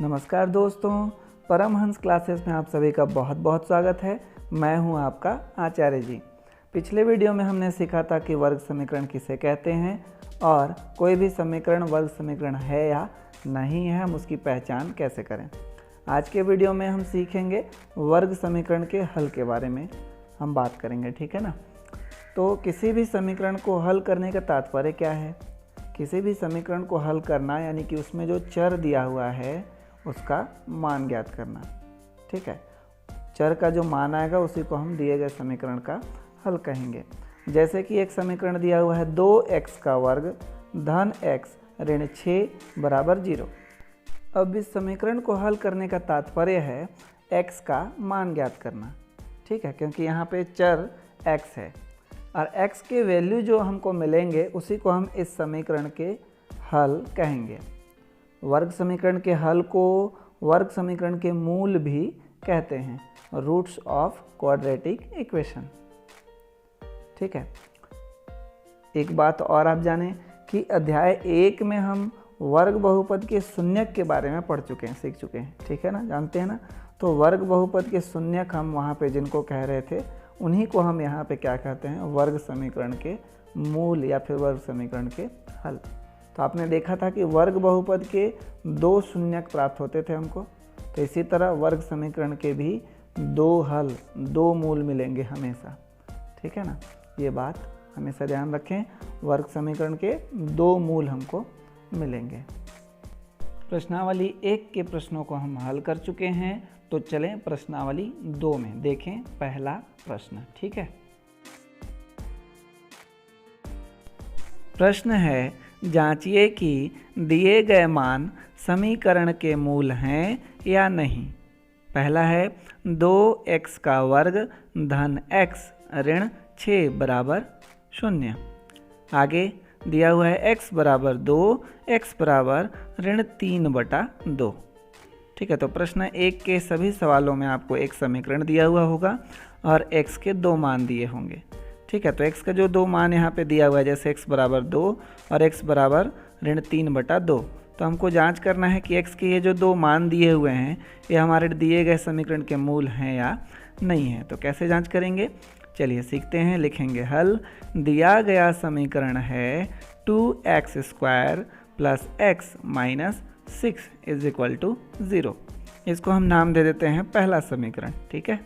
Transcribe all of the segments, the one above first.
नमस्कार दोस्तों, परमहंस क्लासेस में आप सभी का बहुत बहुत स्वागत है। मैं हूं आपका आचार्य जी। पिछले वीडियो में हमने सीखा था कि वर्ग समीकरण किसे कहते हैं और कोई भी समीकरण वर्ग समीकरण है या नहीं है, हम उसकी पहचान कैसे करें। आज के वीडियो में हम सीखेंगे वर्ग समीकरण के हल के बारे में हम बात करेंगे, ठीक है ना। तो किसी भी समीकरण को हल करने का तात्पर्य क्या है? किसी भी समीकरण को हल करना यानी कि उसमें जो चर दिया हुआ है उसका मान ज्ञात करना, ठीक है। चर का जो मान आएगा उसी को हम दिए गए समीकरण का हल कहेंगे। जैसे कि एक समीकरण दिया हुआ है 2x का वर्ग धन x ऋण 6 बराबर 0। अब इस समीकरण को हल करने का तात्पर्य है x का मान ज्ञात करना, ठीक है, क्योंकि यहाँ पे चर x है और x के वैल्यू जो हमको मिलेंगे उसी को हम इस समीकरण के हल कहेंगे। वर्ग समीकरण के हल को वर्ग समीकरण के मूल भी कहते हैं, रूट्स ऑफ क्वाड्रेटिक इक्वेशन, ठीक है। एक बात और आप जानें कि अध्याय 1 में हम वर्ग बहुपद के शून्यक के बारे में पढ़ चुके हैं, सीख चुके हैं, ठीक है ना, जानते हैं ना। तो वर्ग बहुपद के शून्यक हम वहाँ पे जिनको कह रहे थे उन्हीं को हम यहाँ पे क्या कहते हैं, वर्ग समीकरण के मूल या फिर वर्ग समीकरण के हल। तो आपने देखा था कि वर्ग बहुपद के 2 शून्यक प्राप्त होते थे हमको, तो इसी तरह वर्ग समीकरण के भी 2 हल 2 मूल मिलेंगे हमेशा, ठीक है ना। ये बात हमेशा ध्यान रखें, वर्ग समीकरण के 2 मूल हमको मिलेंगे। प्रश्नावली 1 के प्रश्नों को हम हल कर चुके हैं, तो चलें प्रश्नावली 2 में देखें पहला प्रश्न, ठीक है। प्रश्न है, जांचिए कि दिए गए मान समीकरण के मूल हैं या नहीं। पहला है 2x का वर्ग धन x ऋण 6 बराबर 0। आगे दिया हुआ है x बराबर 2, x बराबर ऋण 3/2, ठीक है। तो प्रश्न 1 के सभी सवालों में आपको एक समीकरण दिया हुआ होगा और x के 2 मान दिए होंगे, ठीक है। तो x का जो 2 मान यहाँ पे दिया हुआ है, जैसे x बराबर 2 और x बराबर ऋण 3/2, तो हमको जांच करना है कि x के ये जो 2 मान दिए हुए हैं ये हमारे दिए गए समीकरण के मूल हैं या नहीं है। तो कैसे जांच करेंगे, चलिए सीखते हैं। लिखेंगे हल। दिया गया समीकरण है 2x² plus x minus 6 is equal to 0। इसको हम नाम दे देते हैं पहला समीकरण, ठीक है।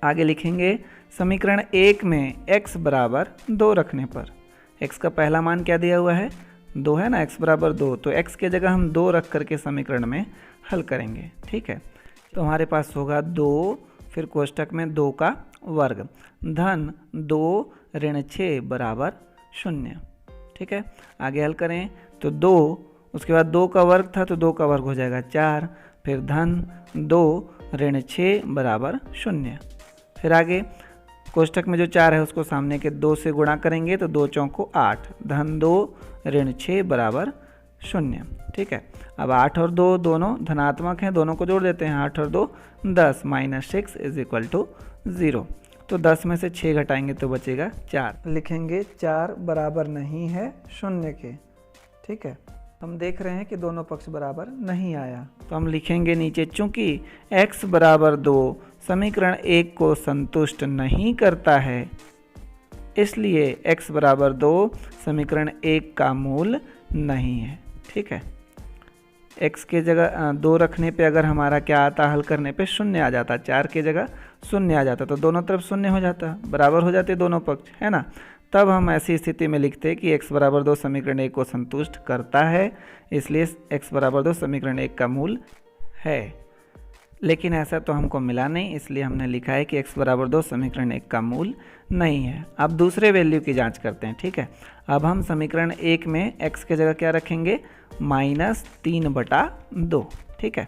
आगे लिखेंगे समीकरण 1 में x बराबर 2 रखने पर, x का पहला मान क्या दिया हुआ है, 2 है ना, x बराबर 2, तो x के जगह हम 2 रख करके समीकरण में हल करेंगे, ठीक है। तो हमारे पास होगा 2, फिर कोष्टक में 2 का वर्ग धन 2 ऋण 6 बराबर 0, ठीक है। आगे हल करें तो 2, उसके बाद 2 का वर्ग था तो 2 का वर्ग हो जाएगा 4, फिर धन 2 ऋण 6 बराबर 0। फिर आगे कोष्टक में जो 4 है उसको सामने के 2 से गुणा करेंगे तो 2 चौको 8, धन 2 ऋण 6 बराबर 0, ठीक है। अब 8 और 2 दोनों धनात्मक हैं, दोनों को जोड़ देते हैं, 8 और 2 10 माइनस 6 इज इक्वल टू 0। तो 10 में से 6 घटाएंगे तो बचेगा 4। लिखेंगे 4 बराबर नहीं है 0 के, ठीक है। हम देख रहे हैं कि दोनों पक्ष बराबर नहीं आया, तो हम लिखेंगे नीचे, चूंकि x बराबर 2 समीकरण 1 को संतुष्ट नहीं करता है, इसलिए x बराबर 2 समीकरण 1 का मूल नहीं है, ठीक है। x के जगह 2 रखने पे अगर हमारा क्या आता, हल करने पे 0 आ जाता, 4 के जगह 0 आ जाता, तो दोनों तरफ 0 हो जाता, बराबर हो जाते दोनों पक्ष, है ना। तब हम ऐसी स्थिति में लिखते कि x बराबर 2 समीकरण 1 को संतुष्ट करता है, इसलिए x बराबर 2 समीकरण 1 का मूल है। लेकिन ऐसा तो हमको मिला नहीं, इसलिए हमने लिखा है कि x बराबर 2 समीकरण 1 का मूल नहीं है। अब दूसरे वैल्यू की जांच करते हैं, ठीक है। अब हम समीकरण 1 में x के जगह क्या रखेंगे, -3/2, ठीक है।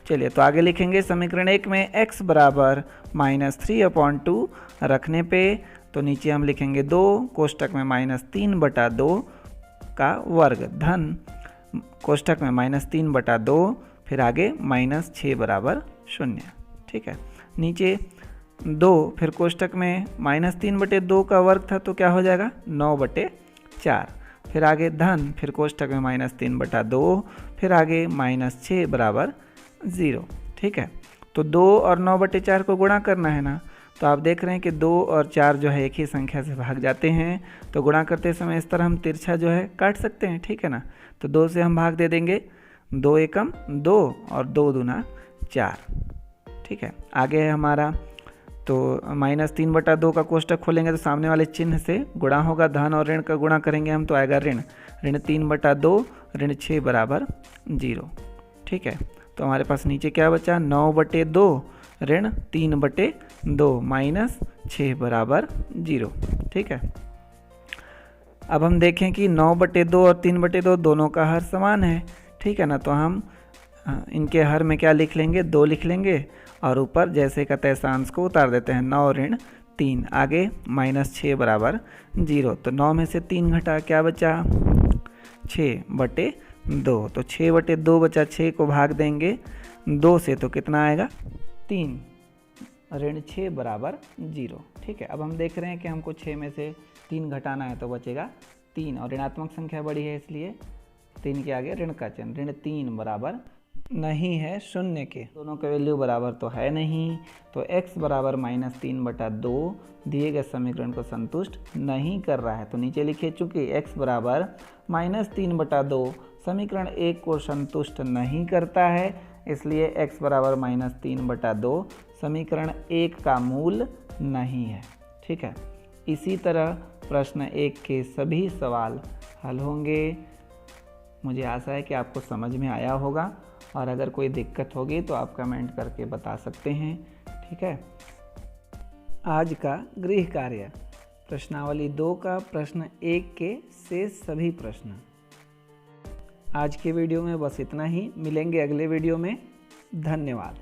चलिए तो आगे लिखेंगे समीकरण 1 में x बराबर -3/2 रखने पे, तो नीचे हम लिखेंगे 2, कोष्टक में -3/2 का वर्ग धन कोष्टक में -3/2, फिर आगे -6 बराबर 0, ठीक है। नीचे 2, फिर कोष्टक में -3/2 का वर्ग था तो क्या हो जाएगा 9/4, फिर आगे धन, फिर कोष्ठक में -3/2, फिर आगे -6 बराबर 0। ठीक है, तो 2 और 9/4 को गुणा करना है ना, तो आप देख रहे हैं कि 2 और 4 जो है एक ही संख्या से भाग जाते हैं, तो गुणा करते समय इस तरह हम तिरछा जो है काट सकते हैं। ठीक है ना, तो 2 से हम भाग दे देंगे, 2 एकम 2 और 2 दूना 4। ठीक है, आगे है हमारा तो -3/2 का कोष्ठक खोलेंगे तो सामने वाले चिन्ह से गुणा होगा, धन और ऋण का गुणा करेंगे हम तो आएगा ऋण, ऋण 3/2 ऋण 6 बराबर 0। ठीक है, तो हमारे पास नीचे क्या बचा, 9/2 ऋण 3/2 -6 बराबर 0। ठीक है, अब हम देखें कि 9/2 और 3/2 दोनों का हर समान है। ठीक है ना, तो हम इनके हर में क्या लिख लेंगे, 2 लिख लेंगे और ऊपर जैसे का तैसा अंश को उतार देते हैं, 9 ऋण 3, आगे -6 बराबर 0। तो 9 में से 3 घटा क्या बचा, 6/2, तो 6/2 बचा, 6 को भाग देंगे 2 से तो कितना आएगा 3, ऋण 6 बराबर 0। ठीक है, अब हम देख रहे हैं कि हमको 6 में से 3 घटाना है तो बचेगा 3 और ऋणात्मक संख्या बड़ी है इसलिए 3 के आगे ऋण का चिन्ह, ऋण 3 बराबर नहीं है शून्य के, दोनों के वैल्यू बराबर तो है नहीं, तो x बराबर -3/2 दिए गए समीकरण को संतुष्ट नहीं कर रहा है। तो नीचे लिखिए, चूंकि x बराबर -3/2 समीकरण 1 को संतुष्ट नहीं करता है, इसलिए x बराबर -3/2 समीकरण 1 का मूल नहीं है। ठीक है, इसी तरह प्रश्न 1 के सभी सवाल हल होंगे। मुझे आशा है कि आपको समझ में आया होगा और अगर कोई दिक्कत होगी तो आप कमेंट करके बता सकते हैं। ठीक है, आज का गृह कार्य प्रश्नावली 2 का प्रश्न 1 के शेष सभी प्रश्न। आज के वीडियो में बस इतना ही, मिलेंगे अगले वीडियो में। धन्यवाद।